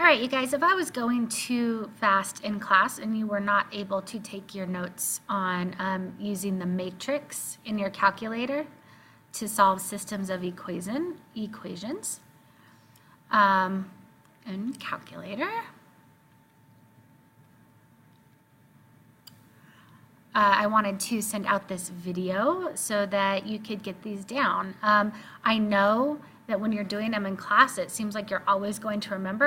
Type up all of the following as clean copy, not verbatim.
All right, you guys, if I was going too fast in class and you were not able to take your notes on using the matrix in your calculator to solve systems of equations in calculator, I wanted to send out this video so that you could get these down. I know that when you're doing them in class, it seems like you're always going to remember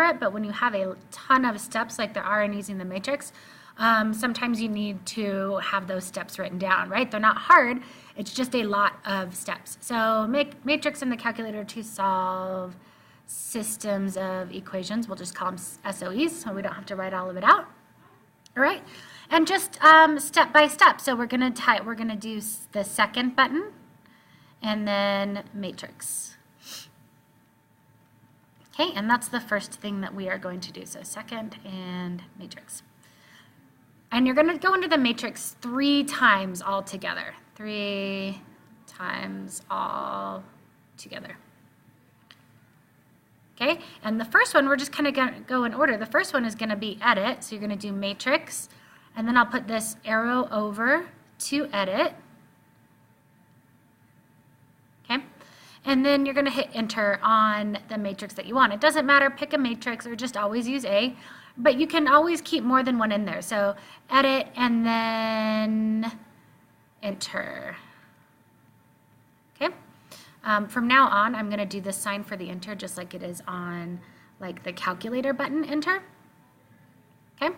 it, but when you have a ton of steps like there are in using the matrix, sometimes you need to have those steps written down, right? They're not hard, it's just a lot of steps. So matrix in the calculator to solve systems of equations, we'll just call them SOEs, so we don't have to write all of it out. All right, and just step by step. So we're gonna do the second button, and then matrix. Okay, and that's the first thing that we are going to do. So second and matrix. And you're going to go into the matrix 3 times all together. 3 times all together. Okay, and the first one, we're just kind of going to go in order. The first one is going to be edit. So you're going to do matrix, and then I'll put this arrow over to edit. Okay, and then you're going to hit enter on the matrix that you want. It doesn't matter, pick a matrix or just always use A, but you can always keep more than one in there. So edit and then enter. Okay, from now on I'm going to do the sign for the enter just like it is on like the calculator button enter. Okay,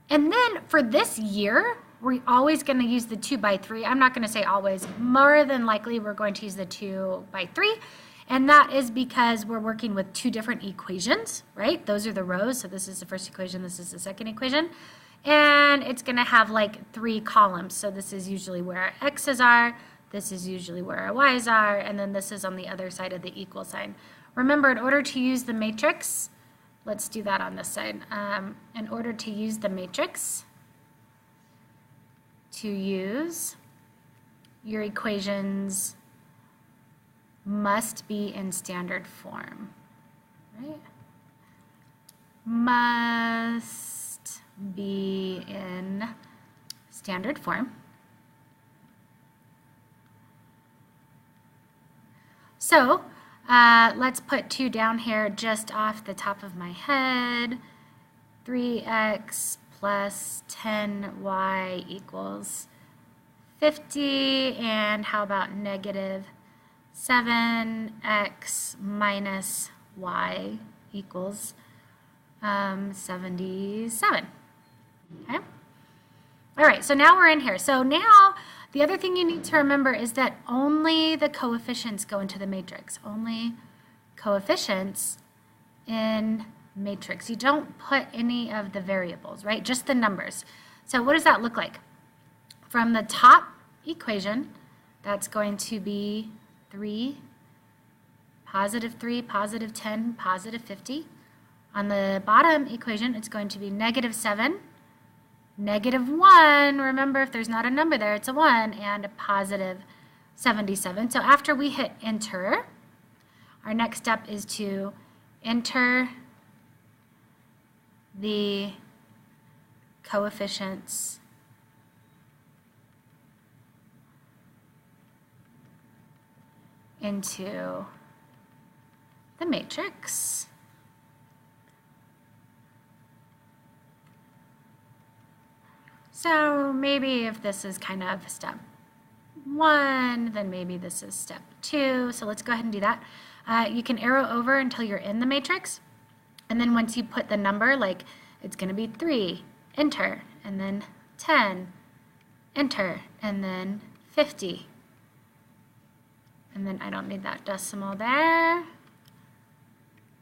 and then for this year, we're always going to use the 2 by 3. I'm not going to say always. More than likely, we're going to use the 2 by 3. And that is because we're working with 2 different equations, right? Those are the rows. So this is the first equation. This is the second equation. And it's going to have like 3 columns. So this is usually where our x's are. This is usually where our y's are. And then this is on the other side of the equal sign. Remember, in order to use the matrix, let's do that on this side. In order to use the matrix, to use, your equations must be in standard form, right? Must be in standard form. So let's put 2 down here just off the top of my head. 3x plus 10y equals 50, and how about negative 7x minus y equals 77. Okay. All right, so now we're in here. So now the other thing you need to remember is that only the coefficients go into the matrix. Only coefficients in matrix. You don't put any of the variables, right? Just the numbers. So what does that look like? From the top equation, that's going to be 3, positive 3, positive 10, positive 50. On the bottom equation, it's going to be negative 7, negative 1. Remember, if there's not a number there, it's a 1, and a positive 77. So after we hit enter, our next step is to enter the coefficients into the matrix. So maybe if this is kind of step 1, then maybe this is step 2. So let's go ahead and do that. You can arrow over until you're in the matrix. And then once you put the number, like it's going to be 3, enter, and then 10, enter, and then 50. And then I don't need that decimal there.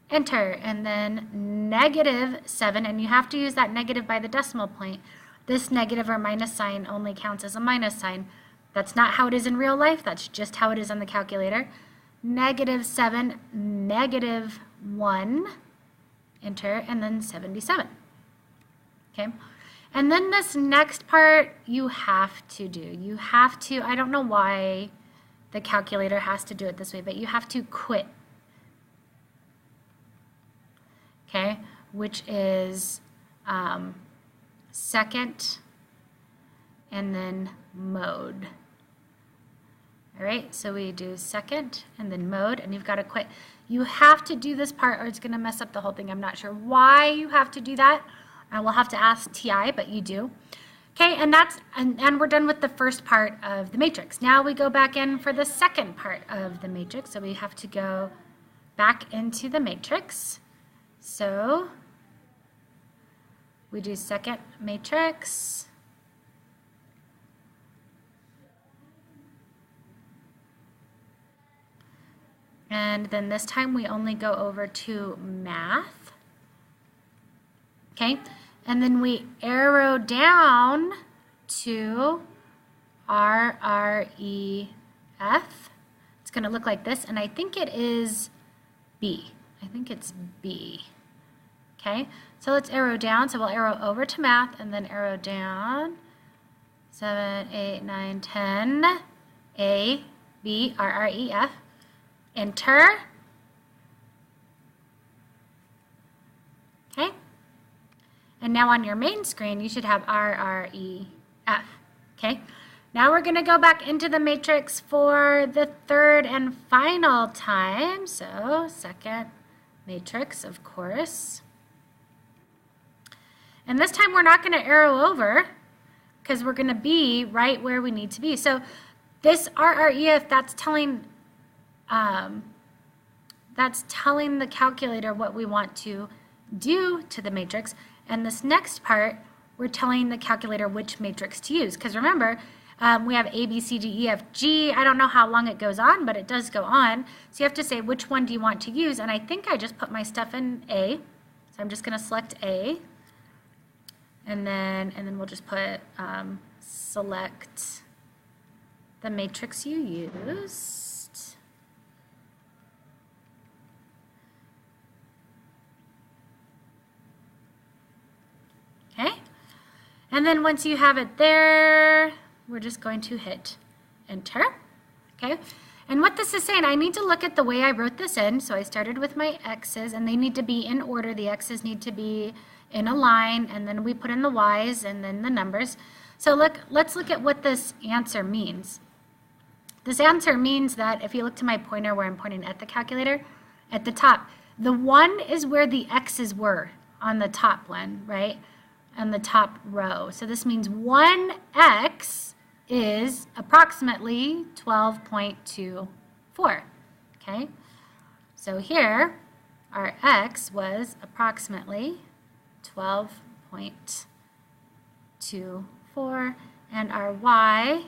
Enter, and then negative 7, and you have to use that negative by the decimal point. This negative or minus sign only counts as a minus sign. That's not how it is in real life. That's just how it is on the calculator. Negative 7, negative 1, enter, and then 77. Okay, and then this next part you have to do. You have to, I don't know why the calculator has to do it this way, but you have to quit okay, which is second and then mode. All right, so we do second and then mode, and you've got to quit. You have to do this part or it's going to mess up the whole thing. I'm not sure why you have to do that. I will have to ask TI, but you do. Okay, and we're done with the first part of the matrix. Now we go back in for the second part of the matrix. So we have to go back into the matrix. So we do second matrix. And then this time we only go over to math. Okay, and then we arrow down to RREF. It's going to look like this, and I think it is B. I think it's B. Okay, so let's arrow down. So we'll arrow over to math and then arrow down. 7, 8, 9, 10. A, B, RREF. Enter. Okay. And now on your main screen, you should have RREF. Okay. Now we're going to go back into the matrix for the third and final time. So second matrix, of course. And this time we're not going to arrow over because we're going to be right where we need to be. So this RREF, that's telling the calculator what we want to do to the matrix. And this next part, we're telling the calculator which matrix to use. Because remember, we have A, B, C, D, E, F, G. I don't know how long it goes on, but it does go on. So you have to say which one do you want to use. And I think I just put my stuff in A. So I'm just going to select A. And then we'll just put select the matrix you used. Okay, and then once you have it there, we're just going to hit enter. Okay, and what this is saying, I need to look at the way I wrote this in. So I started with my x's, and they need to be in order. The x's need to be in a line, and then we put in the y's and then the numbers. So let's look at what this answer means. This answer means that if you look to my pointer where I'm pointing at the calculator, at the top, the 1 is where the x's were on the top one, right? On the top row. So this means 1x is approximately 12.24. Okay? So here, our x was approximately 12.24, and our y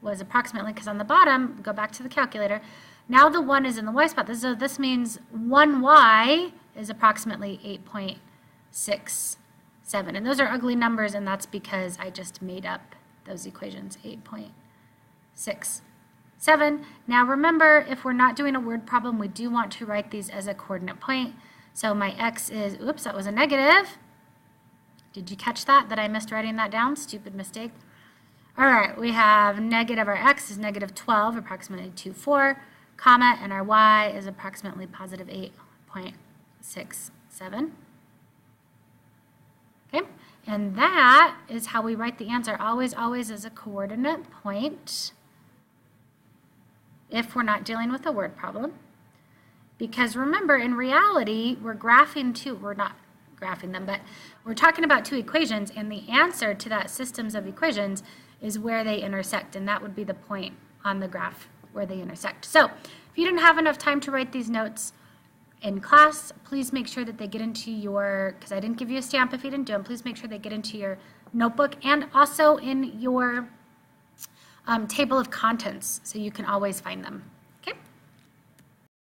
was approximately, because on the bottom, go back to the calculator, now the 1 is in the y spot. So this means 1y is approximately 8.67. And those are ugly numbers, and that's because I just made up those equations, 8.67. Now remember, if we're not doing a word problem, we do want to write these as a coordinate point. So my x is, oops, that was a negative. Did you catch that I missed writing that down? Stupid mistake. All right, we have negative, our x is negative 12, approximately 24, comma, and our y is approximately positive 8.67. Okay, and that is how we write the answer, always as a coordinate point if we're not dealing with a word problem. Because remember, in reality, we're not graphing them, but we're talking about two equations, and the answer to that systems of equations is where they intersect, and that would be the point on the graph where they intersect. So if you didn't have enough time to write these notes in class, please make sure that they get into your, because I didn't give you a stamp if you didn't do them, please make sure they get into your notebook and also in your table of contents so you can always find them.